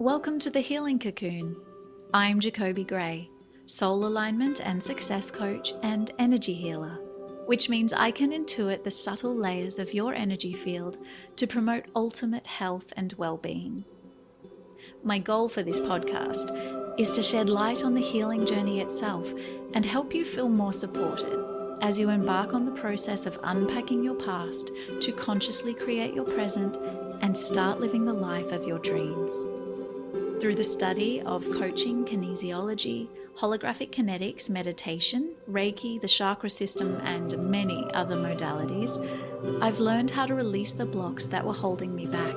Welcome to the Healing Cocoon. I'm Jacobie Gray, soul alignment and success coach and energy healer, which means I can intuit the subtle layers of your energy field to promote ultimate health and well-being. My goal for this podcast is to shed light on the healing journey itself and help you feel more supported as you embark on the process of unpacking your past to consciously create your present and start living the life of your dreams. Through the study of coaching, kinesiology, holographic kinetics, meditation, Reiki, the chakra system, and many other modalities, I've learned how to release the blocks that were holding me back.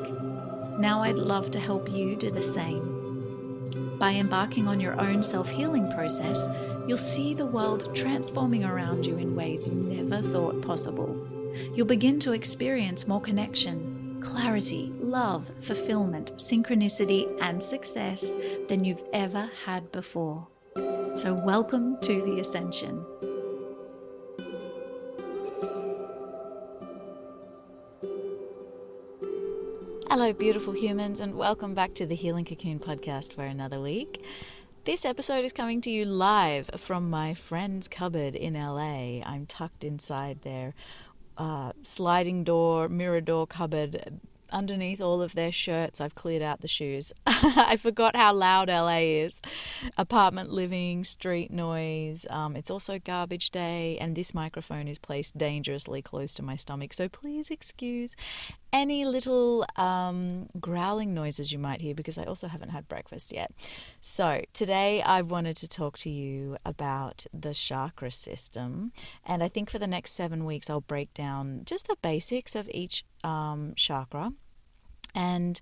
Now I'd love to help you do the same. By embarking on your own self-healing process, you'll see the world transforming around you in ways you never thought possible. You'll begin to experience more connection, clarity, love, fulfillment, synchronicity, and success than you've ever had before. So welcome to the Ascension. Hello, beautiful humans, and welcome back to the Healing Cocoon podcast for another week. This episode is coming to you live from my friend's cupboard in LA. I'm tucked inside their sliding door, mirror door cupboard. Underneath all of their shirts, I've cleared out the shoes. I forgot how loud LA is. Apartment living, street noise. It's also garbage day, and this microphone is placed dangerously close to my stomach. So please excuse any little growling noises you might hear, because I also haven't had breakfast yet. So today I wanted to talk to you about the chakra system, and I think for the next 7 weeks I'll break down just the basics of each chakra. And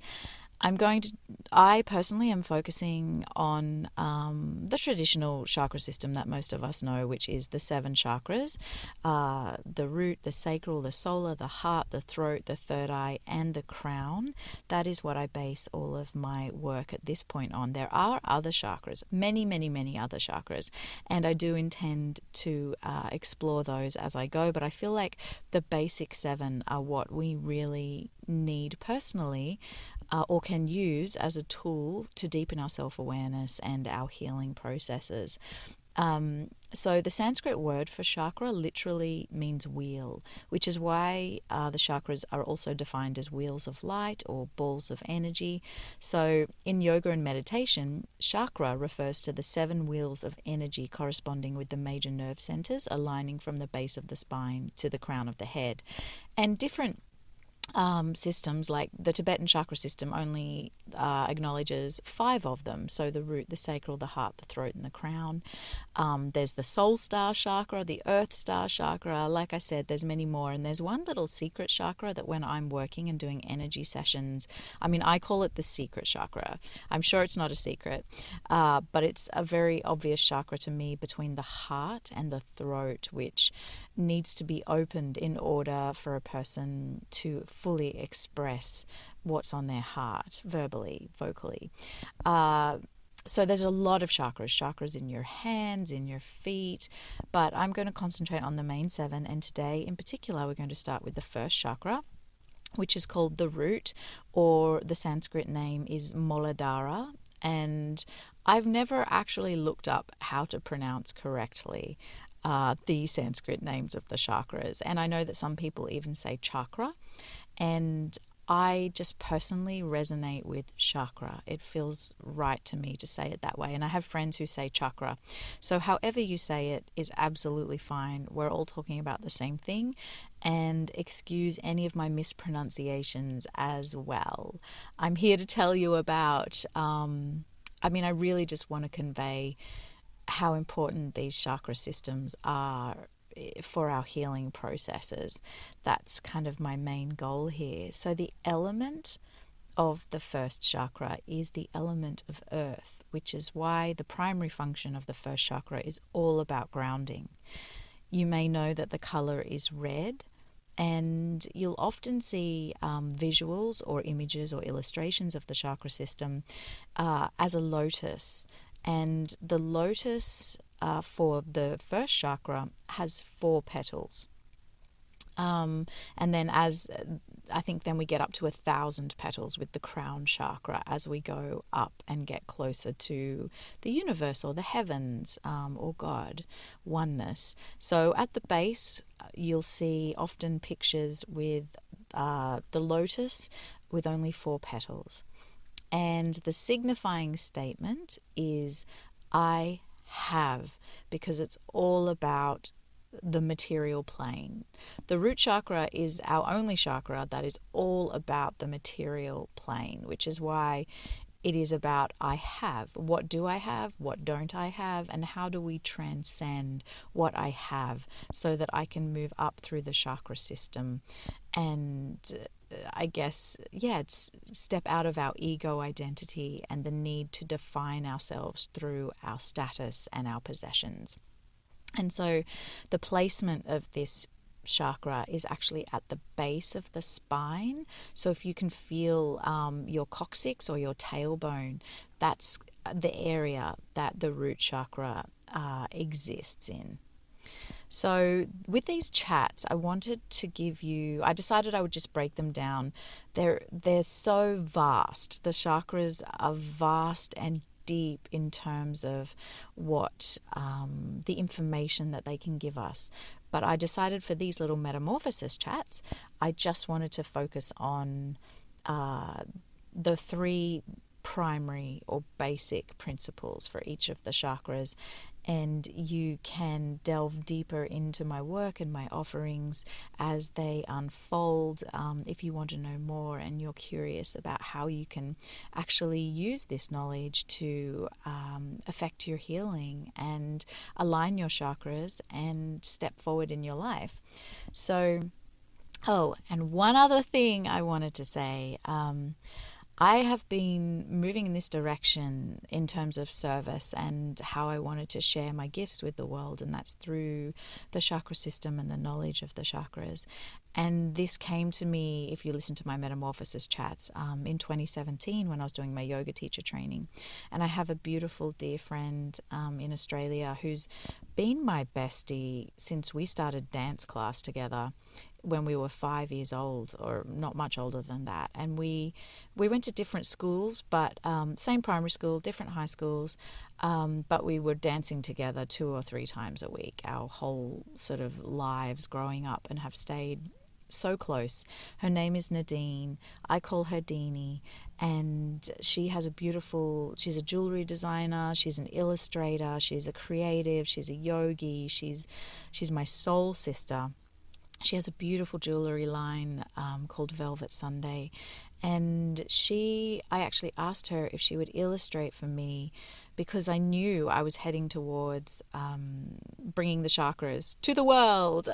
I personally am focusing on the traditional chakra system that most of us know, which is the 7 chakras, the root, the sacral, the solar, the heart, the throat, the third eye, and the crown. That is what I base all of my work at this point on. There are other chakras, many, many, many other chakras, and I do intend to explore those as I go, but I feel like the basic 7 are what we really need personally, or can use as a tool to deepen our self-awareness and our healing processes. So the Sanskrit word for chakra literally means wheel, which is why the chakras are also defined as wheels of light or balls of energy. So in yoga and meditation, chakra refers to the 7 wheels of energy corresponding with the major nerve centers, aligning from the base of the spine to the crown of the head. And different systems, like the Tibetan chakra system, only acknowledges 5 of them. So the root, the sacral, the heart, the throat, and the crown. There's the soul star chakra, the earth star chakra. Like I said, there's many more. And there's one little secret chakra that when I'm working and doing energy sessions, I call it the secret chakra. I'm sure it's not a secret, but it's a very obvious chakra to me between the heart and the throat, which needs to be opened in order for a person to fully express what's on their heart, verbally, vocally. So there's a lot of chakras in your hands, in your feet, but I'm going to concentrate on the main 7, and today in particular we're going to start with the first chakra, which is called the root, or the Sanskrit name is Muladhara, and I've never actually looked up how to pronounce correctly the Sanskrit names of the chakras. And I know that some people even say chakra, and I just personally resonate with chakra. It feels right to me to say it that way. And I have friends who say chakra. So however you say it is absolutely fine. We're all talking about the same thing. And excuse any of my mispronunciations as well. I'm here to tell you about, I really just want to convey how important these chakra systems are for our healing processes. That's kind of my main goal here. So the element of the first chakra is the element of earth, which is why the primary function of the first chakra is all about grounding. You may know that the color is red, and you'll often see visuals or images or illustrations of the chakra system as a lotus. And the lotus for the first chakra has 4 petals. And then I think then we get up to 1,000 petals with the crown chakra as we go up and get closer to the universe or the heavens, or God, oneness. So at the base, you'll see often pictures with the lotus with only 4 petals. And the signifying statement is I have, because it's all about the material plane. The root chakra is our only chakra that is all about the material plane, which is why it is about I have. What do I have? What don't I have? And how do we transcend what I have so that I can move up through the chakra system and I guess, it's step out of our ego identity and the need to define ourselves through our status and our possessions. And so the placement of this chakra is actually at the base of the spine. So if you can feel your coccyx or your tailbone, that's the area that the root chakra exists in. So with these chats, I decided I would just break them down. They're so vast. The chakras are vast and deep in terms of what the information that they can give us. But I decided for these little metamorphosis chats, I just wanted to focus on the 3 primary or basic principles for each of the chakras. And you can delve deeper into my work and my offerings as they unfold if you want to know more and you're curious about how you can actually use this knowledge to affect your healing and align your chakras and step forward in your life. So, and one other thing I wanted to say. I have been moving in this direction in terms of service and how I wanted to share my gifts with the world, and that's through the chakra system and the knowledge of the chakras. And this came to me, if you listen to my Metamorphosis chats, in 2017 when I was doing my yoga teacher training. And I have a beautiful dear friend in Australia who's been my bestie since we started dance class together when we were 5 years old, or not much older than that. And we went to different schools, but same primary school, different high schools, but we were dancing together 2 or 3 times a week, our whole sort of lives growing up, and have stayed so close. Her name is Nadine. I call her Deanie. And she's a jewelry designer, she's an illustrator, she's a creative, she's a yogi, she's my soul sister. She has a beautiful jewelry line called Velvet Sunday. And I actually asked her if she would illustrate for me, because I knew I was heading towards bringing the chakras to the world.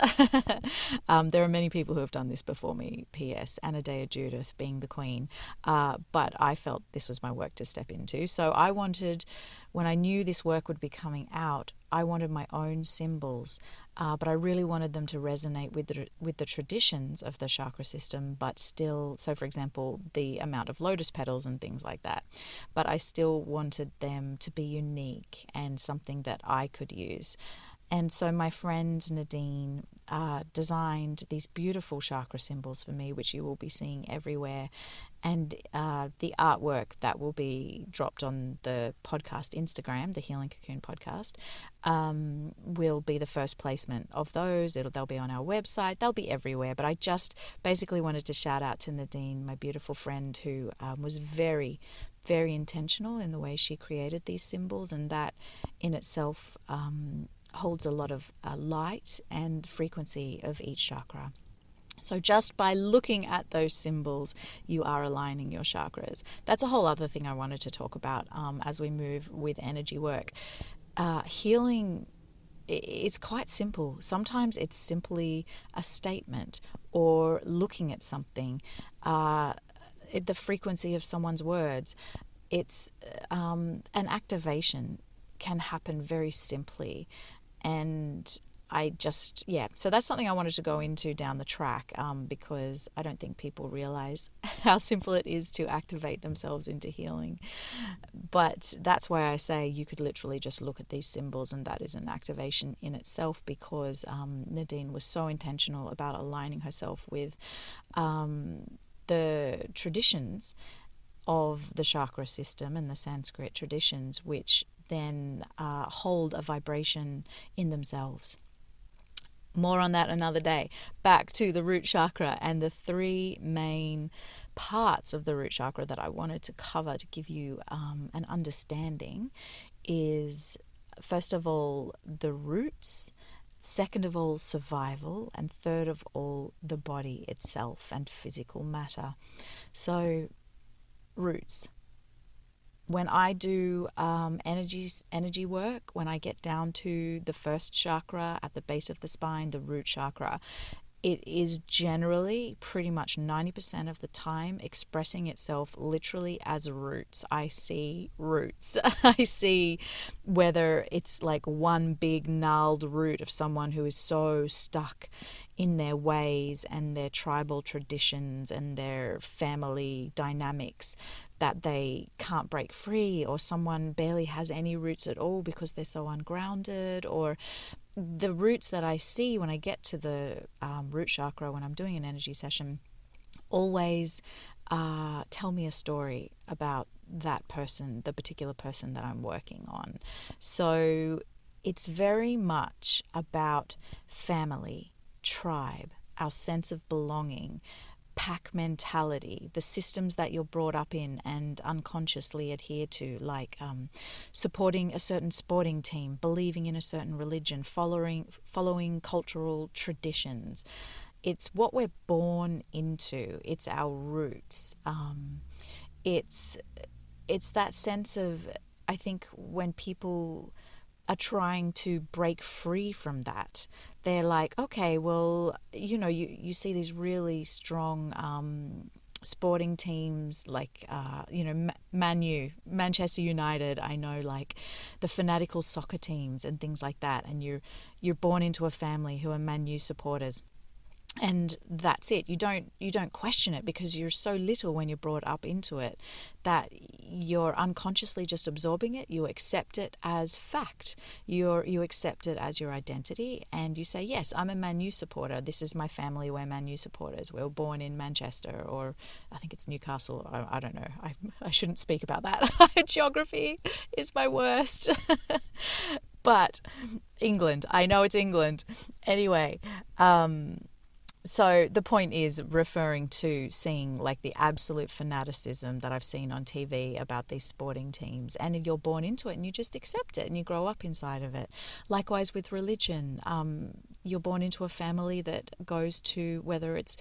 There are many people who have done this before me, P.S., Anadea Judith being the queen. But I felt this was my work to step into. So when I knew this work would be coming out, I wanted my own symbols, but I really wanted them to resonate with the traditions of the chakra system, but still, so for example, the amount of lotus petals and things like that. But I still wanted them to be unique and something that I could use. And so my friend Nadine designed these beautiful chakra symbols for me, which you will be seeing everywhere. And the artwork that will be dropped on the podcast Instagram, the Healing Cocoon podcast, will be the first placement of those. They'll be on our website. They'll be everywhere. But I just basically wanted to shout out to Nadine, my beautiful friend, who was very, very intentional in the way she created these symbols, and that in itself holds a lot of light and frequency of each chakra. So just by looking at those symbols, you are aligning your chakras. That's a whole other thing I wanted to talk about as we move with energy work. Healing, it's quite simple. Sometimes it's simply a statement or looking at something, the frequency of someone's words. It's an activation can happen very simply. And so that's something I wanted to go into down the track, because I don't think people realize how simple it is to activate themselves into healing. But that's why I say you could literally just look at these symbols and that is an activation in itself, because Nadine was so intentional about aligning herself with the traditions of the chakra system and the Sanskrit traditions, which then hold a vibration in themselves. More on that another day. Back to the root chakra and the three main parts of the root chakra that I wanted to cover to give you an understanding is, first of all, the roots, second of all, survival, and third of all, the body itself and physical matter. So, roots. When I do energy work, when I get down to the first chakra at the base of the spine, the root chakra, it is generally pretty much 90% of the time expressing itself literally as roots. I see roots. I see whether it's like one big gnarled root of someone who is so stuck in their ways and their tribal traditions and their family dynamics that they can't break free, or someone barely has any roots at all because they're so ungrounded, or the roots that I see when I get to the root chakra when I'm doing an energy session always tell me a story about that person, the particular person that I'm working on. So it's very much about family, tribe, our sense of belonging, pack mentality, the systems that you're brought up in and unconsciously adhere to, like supporting a certain sporting team, believing in a certain religion, following cultural traditions. It's what we're born into. It's our roots. It's that sense of, I think, when people are trying to break free from that, they're like, okay, well, you see these really strong sporting teams like, Manchester United, I know, like the fanatical soccer teams and things like that. And you're born into a family who are Man U supporters. And that's it. You don't question it because you're so little when you're brought up into it that you're unconsciously just absorbing it. You accept it as fact. You accept it as your identity, and you say, yes, I'm a Man U supporter. This is my family. We're Man U supporters. We were born in Manchester, or I think it's Newcastle. I don't know. I shouldn't speak about that. Geography is my worst. But England. I know it's England. Anyway, so the point is referring to seeing like the absolute fanaticism that I've seen on TV about these sporting teams, and you're born into it and you just accept it and you grow up inside of it. Likewise with religion, you're born into a family that goes to, whether it's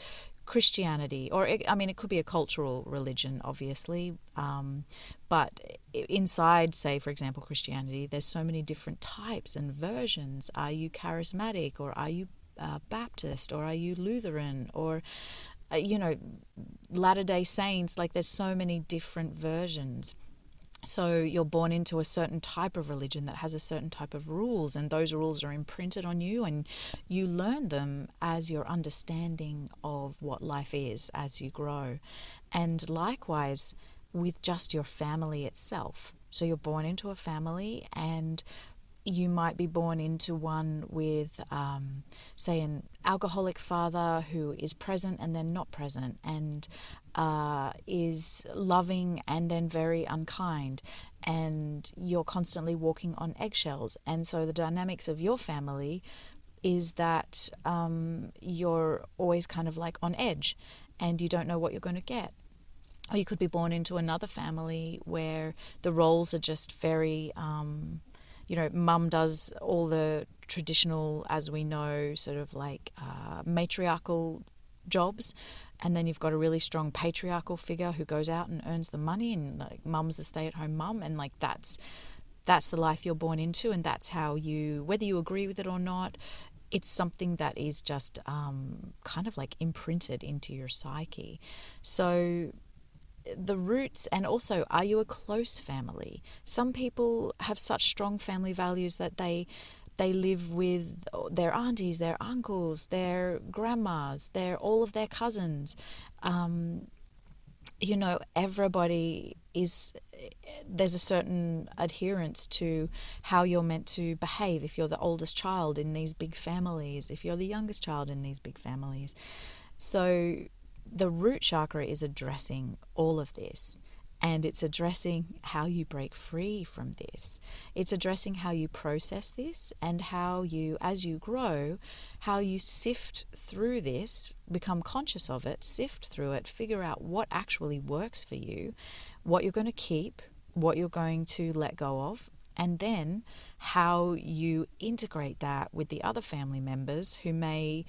Christianity, or it could be a cultural religion, obviously, but inside, say, for example, Christianity, there's so many different types and versions. Are you charismatic, or are you Baptist, or are you Lutheran, or Latter-day Saints? Like, there's so many different versions. So you're born into a certain type of religion that has a certain type of rules, and those rules are imprinted on you, and you learn them as your understanding of what life is as you grow. And likewise with just your family itself. So you're born into a family, and you might be born into one with, say, an alcoholic father who is present and then not present, and is loving and then very unkind, and you're constantly walking on eggshells. And so the dynamics of your family is that you're always kind of like on edge, and you don't know what you're going to get. Or you could be born into another family where the roles are just very... mum does all the traditional, as we know, sort of like matriarchal jobs, and then you've got a really strong patriarchal figure who goes out and earns the money, and like mum's the stay-at-home mum, and like that's the life you're born into, and that's how you, whether you agree with it or not, it's something that is just kind of like imprinted into your psyche. So the roots, and also, are you a close family? Some people have such strong family values that they They live with their aunties, their uncles, their grandmas, all of their cousins. Everybody there's a certain adherence to how you're meant to behave if you're the oldest child in these big families, if you're the youngest child in these big families. So the root chakra is addressing all of this, and it's addressing how you break free from this. It's addressing how you process this, and how you, as you grow, how you sift through this, become conscious of it, sift through it, figure out what actually works for you, what you're going to keep, what you're going to let go of, and then how you integrate that with the other family members who may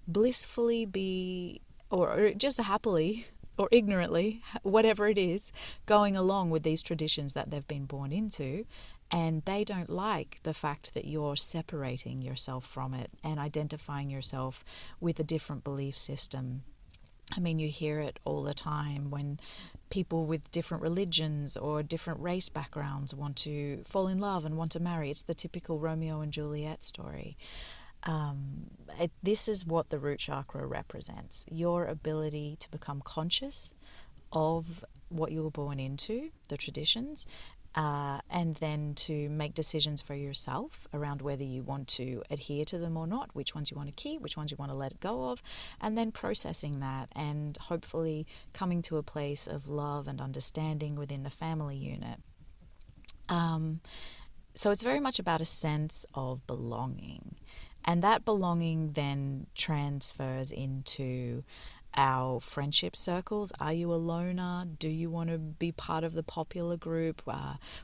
blissfully be, or just happily or ignorantly, whatever it is, going along with these traditions that they've been born into, and they don't like the fact that you're separating yourself from it and identifying yourself with a different belief system. I mean, you hear it all the time when people with different religions or different race backgrounds want to fall in love and want to marry. It's the typical Romeo and Juliet story. This is what the root chakra represents: your ability to become conscious of what you were born into, the traditions, and then to make decisions for yourself around whether you want to adhere to them or not, which ones you want to keep, which ones you want to let go of, and then processing that and hopefully coming to a place of love and understanding within the family unit. So it's very much about a sense of belonging. And that belonging then transfers into our friendship circles. Are you a loner? Do you want to be part of the popular group?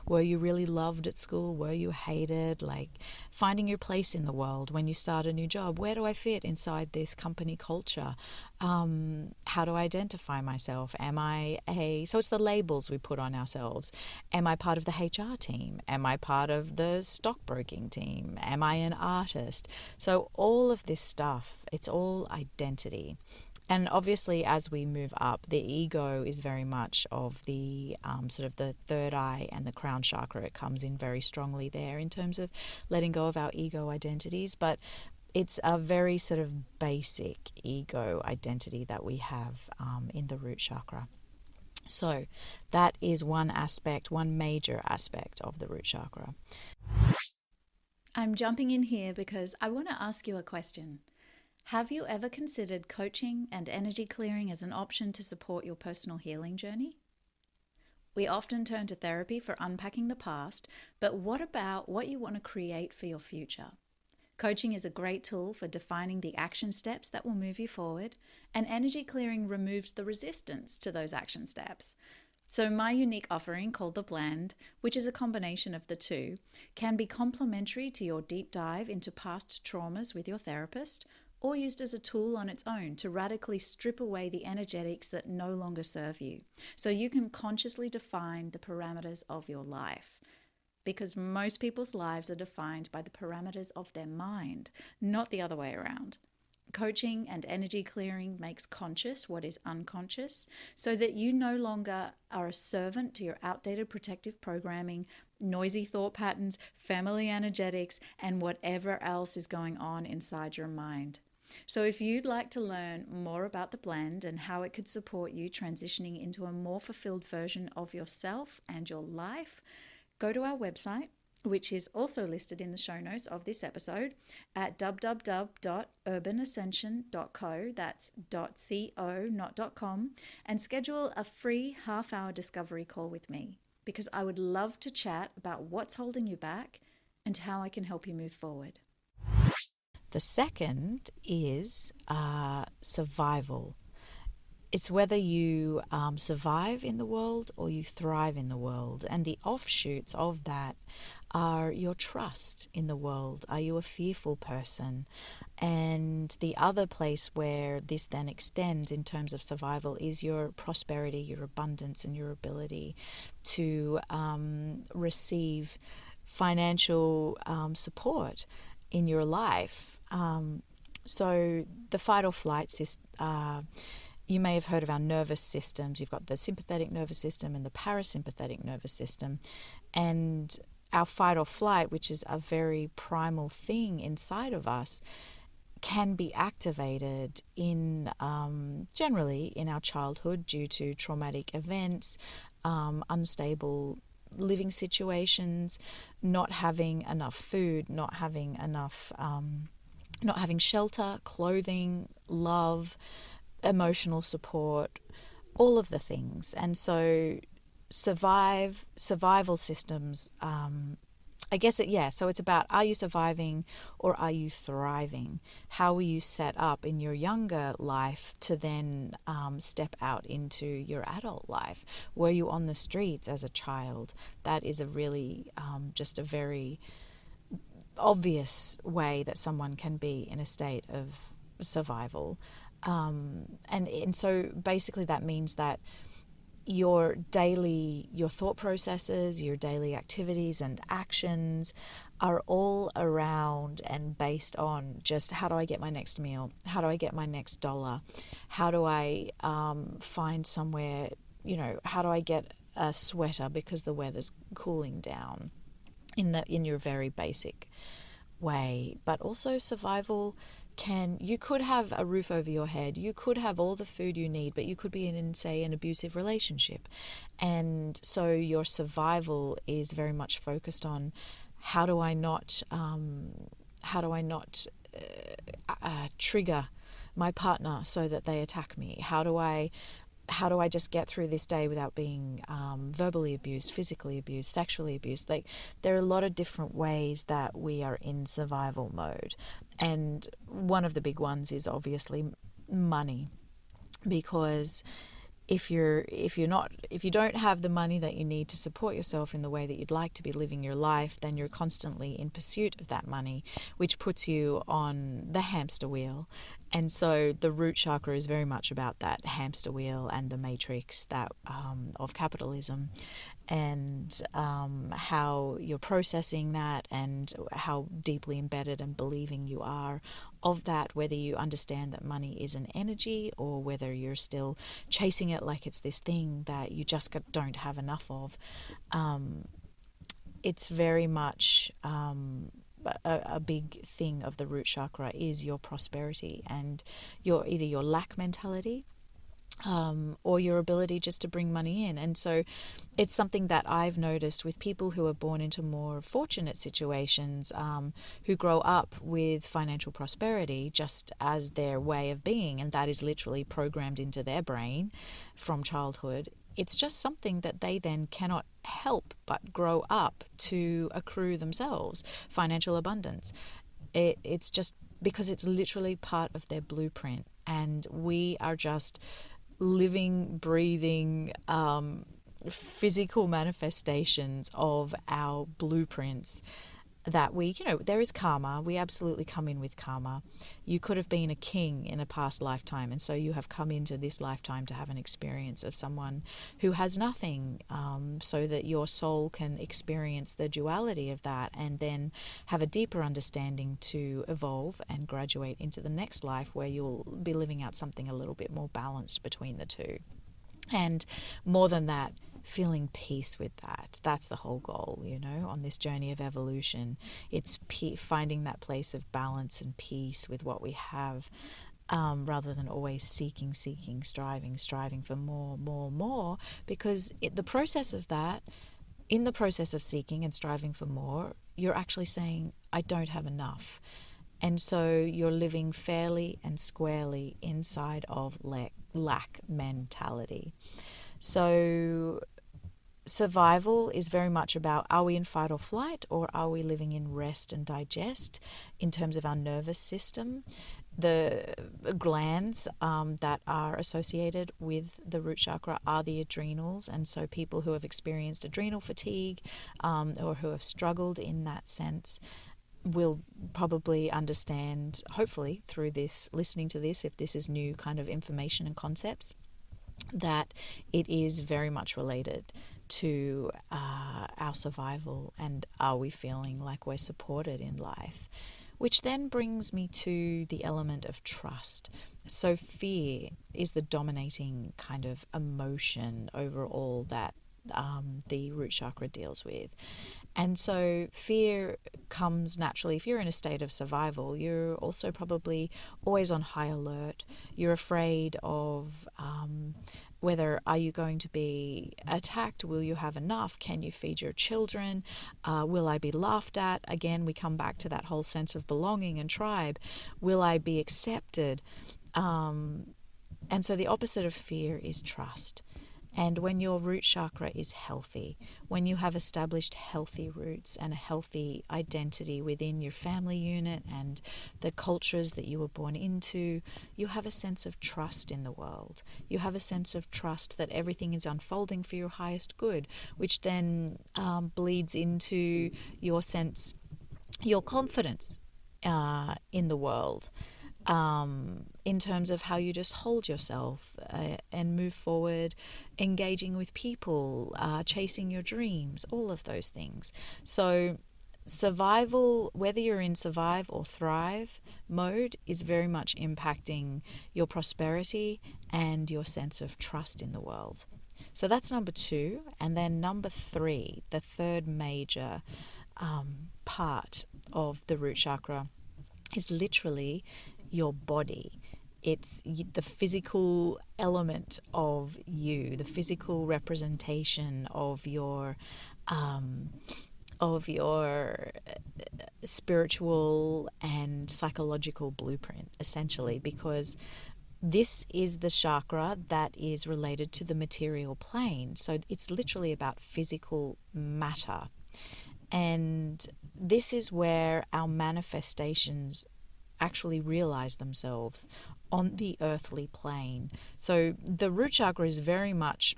Were you really loved at school? Were you hated? Like finding your place in the world when you start a new job. Where do I fit inside this company culture? How do I identify myself? So it's the labels we put on ourselves. Am I part of the HR team? Am I part of the stockbroking team? Am I an artist? So all of this stuff, it's all identity. And obviously, as we move up, the ego is very much of the sort of the third eye and the crown chakra. It comes in very strongly there in terms of letting go of our ego identities. But it's a very sort of basic ego identity that we have in the root chakra. So that is one aspect, one major aspect of the root chakra. I'm jumping in here because I want to ask you a question. Have you ever considered coaching and energy clearing as an option to support your personal healing journey? We often turn to therapy for unpacking the past, but what about what you want to create for your future? Coaching is a great tool for defining the action steps that will move you forward, and energy clearing removes the resistance to those action steps. So my unique offering called The Blend, which is a combination of the two, can be complementary to your deep dive into past traumas with your therapist, or used as a tool on its own to radically strip away the energetics that no longer serve you, so you can consciously define the parameters of your life. Because most people's lives are defined by the parameters of their mind, not the other way around. Coaching and energy clearing makes conscious what is unconscious, so that you no longer are a servant to your outdated protective programming, noisy thought patterns, family energetics, and whatever else is going on inside your mind. So if you'd like to learn more about the blend and how it could support you transitioning into a more fulfilled version of yourself and your life, go to our website, which is also listed in the show notes of this episode at www.urbanascension.co, that's .co, not .com, and schedule a free half-hour discovery call with me, because I would love to chat about what's holding you back and how I can help you move forward. The second is survival. It's whether you survive in the world or you thrive in the world. And the offshoots of that are your trust in the world. Are you a fearful person? And the other place where this then extends in terms of survival is your prosperity, your abundance, and your ability to receive financial support in your life. So the fight or flight system, you may have heard of our nervous systems. You've got the sympathetic nervous system and the parasympathetic nervous system. And our fight or flight, which is a very primal thing inside of us, can be activated in generally in our childhood due to traumatic events, unstable living situations, not having enough food, not having enough, not having shelter, clothing, love, emotional support, all of the things. And so survival systems, so it's about, are you surviving or are you thriving? How were you set up in your younger life to then step out into your adult life? Were you on the streets as a child? That is a really just a very obvious way that someone can be in a state of survival. And so basically that means that your thought processes, your daily activities and actions are all around and based on just, how do I get my next meal? How do I get my next dollar? How do I find somewhere, how do I get a sweater because the weather's cooling down, in your very basic way. But also survival you could have a roof over your head, you could have all the food you need, but you could be in, say, an abusive relationship. And so your survival is very much focused on, how do I not trigger my partner so that they attack me? How do I just get through this day without being verbally abused, physically abused, sexually abused? Like, there are a lot of different ways that we are in survival mode. And one of the big ones is obviously money, because if you don't have the money that you need to support yourself in the way that you'd like to be living your life, then you're constantly in pursuit of that money, which puts you on the hamster wheel. And so the root chakra is very much about that hamster wheel and the matrix that of capitalism, and how you're processing that, and how deeply embedded and believing you are of that, whether you understand that money is an energy or whether you're still chasing it like it's this thing that you just don't have enough of. It's very much a big thing of the root chakra is your prosperity and either your lack mentality, or your ability just to bring money in. And so it's something that I've noticed with people who are born into more fortunate situations, who grow up with financial prosperity just as their way of being, and that is literally programmed into their brain from childhood. It's just something that they then cannot help but grow up to accrue themselves, financial abundance. It's just because it's literally part of their blueprint, and we are just living, breathing, physical manifestations of our blueprints. That there is karma. We absolutely come in with karma. You could have been a king in a past lifetime, and so you have come into this lifetime to have an experience of someone who has nothing, so that your soul can experience the duality of that and then have a deeper understanding to evolve and graduate into the next life, where you'll be living out something a little bit more balanced between the two. And more than that, feeling peace with that. That's the whole goal, on this journey of evolution. It's finding that place of balance and peace with what we have, rather than always seeking, striving for more, because in the process of seeking and striving for more, you're actually saying, I don't have enough. And so you're living fairly and squarely inside of lack mentality. So survival is very much about, are we in fight or flight, or are we living in rest and digest in terms of our nervous system? The glands that are associated with the root chakra are the adrenals, and so people who have experienced adrenal fatigue, or who have struggled in that sense, will probably understand, hopefully through this, listening to this, if this is new kind of information and concepts, that it is very much related to our survival, and are we feeling like we're supported in life? Which then brings me to the element of trust. So fear is the dominating kind of emotion overall that the root chakra deals with. And so fear comes naturally. If you're in a state of survival, you're also probably always on high alert. You're afraid of whether are you going to be attacked? Will you have enough? Can you feed your children? Will I be laughed at? Again, we come back to that whole sense of belonging and tribe. Will I be accepted? And so the opposite of fear is trust. And when your root chakra is healthy, when you have established healthy roots and a healthy identity within your family unit and the cultures that you were born into, you have a sense of trust in the world. You have a sense of trust that everything is unfolding for your highest good, which then bleeds into your confidence in the world. In terms of how you just hold yourself and move forward, engaging with people, chasing your dreams, all of those things. So survival, whether you're in survive or thrive mode, is very much impacting your prosperity and your sense of trust in the world. So that's number 2. And then number 3, the third major part of the root chakra, is literally your body. It's the physical element of you, the physical representation of your spiritual and psychological blueprint, essentially, because this is the chakra that is related to the material plane. So it's literally about physical matter. And this is where our manifestations actually realize themselves on the earthly plane. So the root chakra is very much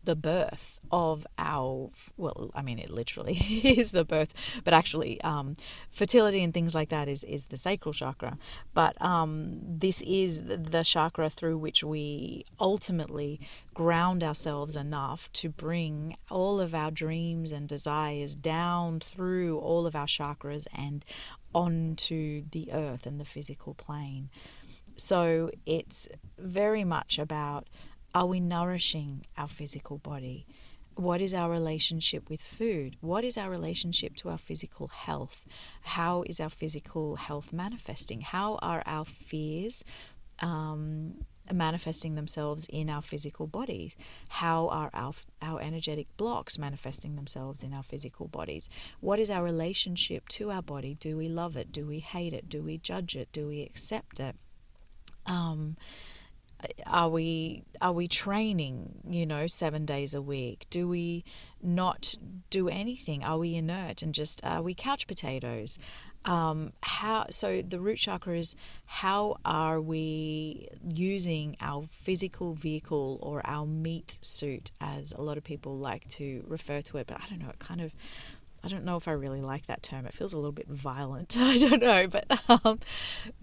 the birth of our, well, I mean, it literally is the birth, but actually fertility and things like that is the sacral chakra. But this is the chakra through which we ultimately ground ourselves enough to bring all of our dreams and desires down through all of our chakras and onto the earth and the physical plane. So it's very much about, are we nourishing our physical body? What is our relationship with food? What is our relationship to our physical health? How is our physical health manifesting? How are our fears manifesting themselves in our physical bodies? How are our energetic blocks manifesting themselves in our physical bodies? What is our relationship to our body? Do we love it? Do we hate it? Do we judge it? Do we accept it? Are we training 7 days a week? Do we not do anything? Are we inert and just are we couch potatoes? So the root chakra is, how are we using our physical vehicle or our meat suit, as a lot of people like to refer to it, but I don't know, I don't know if I really like that term. It feels a little bit violent. I don't know,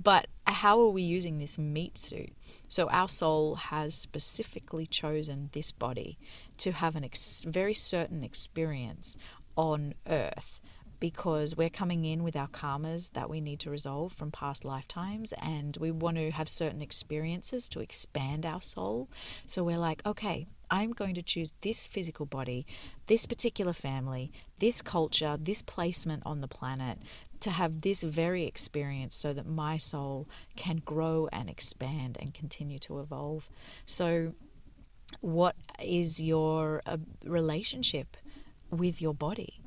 but how are we using this meat suit? So our soul has specifically chosen this body to have a very certain experience on earth, because we're coming in with our karmas that we need to resolve from past lifetimes, and we want to have certain experiences to expand our soul. So we're like, okay, I'm going to choose this physical body, this particular family, this culture, this placement on the planet, to have this very experience so that my soul can grow and expand and continue to evolve. So what is your relationship with your body?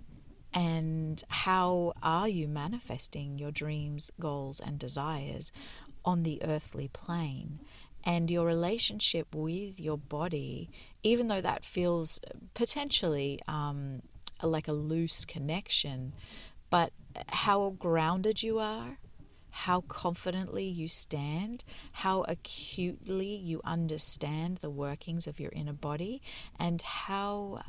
And how are you manifesting your dreams, goals, and desires on the earthly plane? And your relationship with your body, even though that feels potentially like a loose connection, but how grounded you are, how confidently you stand, how acutely you understand the workings of your inner body, and how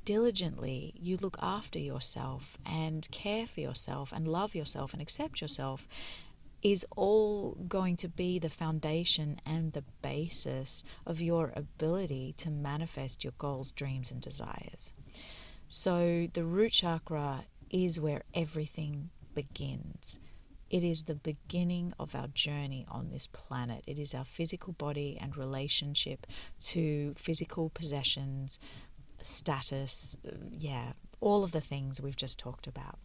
diligently you look after yourself and care for yourself and love yourself and accept yourself, is all going to be the foundation and the basis of your ability to manifest your goals, dreams, and desires. So the root chakra is where everything begins. It is the beginning of our journey on this planet. It is our physical body and relationship to physical possessions, status, all of the things we've just talked about.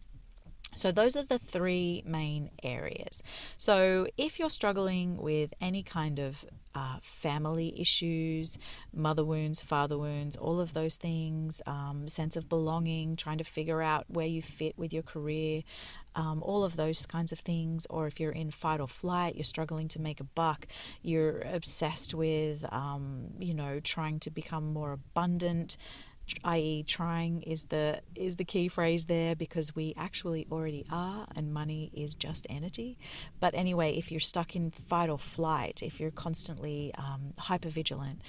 So those are the three main areas. So if you're struggling with any kind of family issues, mother wounds, father wounds, all of those things, sense of belonging, trying to figure out where you fit with your career, all of those kinds of things, or if you're in fight or flight, you're struggling to make a buck, you're obsessed with, trying to become more abundant, i.e. trying is the key phrase there, because we actually already are, and money is just energy. But anyway, if you're stuck in fight or flight, if you're constantly hypervigilant,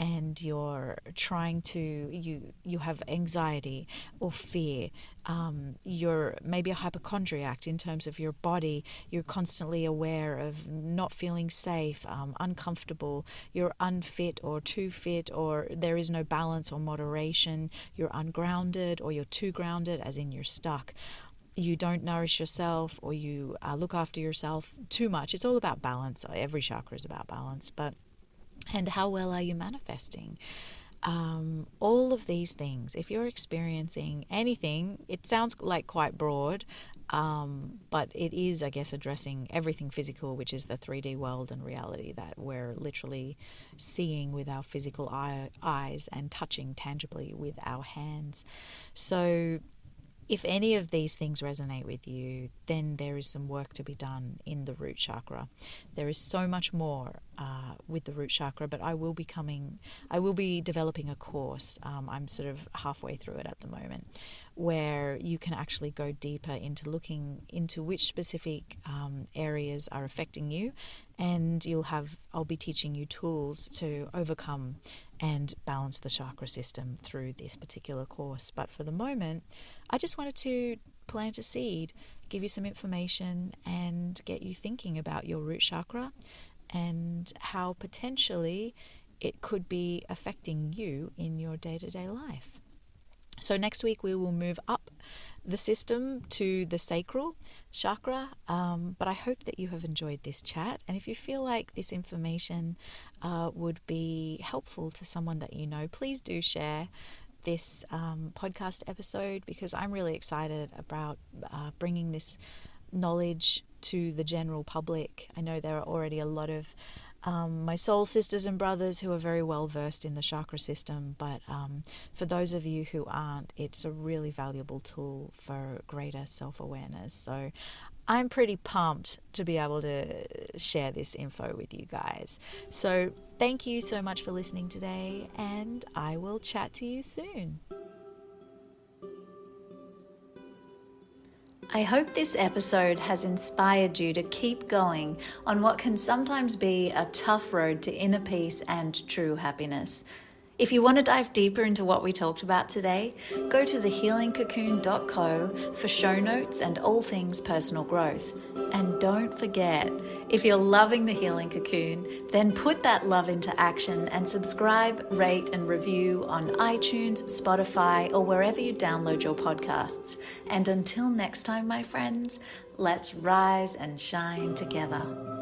and you're trying to, you have anxiety or fear, you're maybe a hypochondriac in terms of your body, you're constantly aware of not feeling safe, uncomfortable, you're unfit or too fit, or there is no balance or moderation, you're ungrounded or you're too grounded, as in you're stuck. You don't nourish yourself, or you look after yourself too much. It's all about balance. Every chakra is about balance, and how well are you manifesting? All of these things, if you're experiencing anything, it sounds like quite broad, but it is, I guess, addressing everything physical, which is the 3D world and reality that we're literally seeing with our physical eyes and touching tangibly with our hands. So if any of these things resonate with you, then there is some work to be done in the root chakra. There is so much more with the root chakra, but I will be developing a course. I'm sort of halfway through it at the moment, where you can actually go deeper into looking into which specific areas are affecting you, and I'll be teaching you tools to overcome and balance the chakra system through this particular course. But for the moment, I just wanted to plant a seed, give you some information, and get you thinking about your root chakra and how potentially it could be affecting you in your day-to-day life. So next week we will move up the system to the sacral chakra, but I hope that you have enjoyed this chat, and if you feel like this information would be helpful to someone that you know, please do share this podcast episode, because I'm really excited about bringing this knowledge to the general public. I know there are already a lot of my soul sisters and brothers who are very well versed in the chakra system, but for those of you who aren't, it's a really valuable tool for greater self-awareness. So I'm pretty pumped to be able to share this info with you guys. So thank you so much for listening today, and I will chat to you soon. I hope this episode has inspired you to keep going on what can sometimes be a tough road to inner peace and true happiness. If you want to dive deeper into what we talked about today, go to thehealingcocoon.co for show notes and all things personal growth. And don't forget, if you're loving The Healing Cocoon, then put that love into action and subscribe, rate, and review on iTunes, Spotify, or wherever you download your podcasts. And until next time, my friends, let's rise and shine together.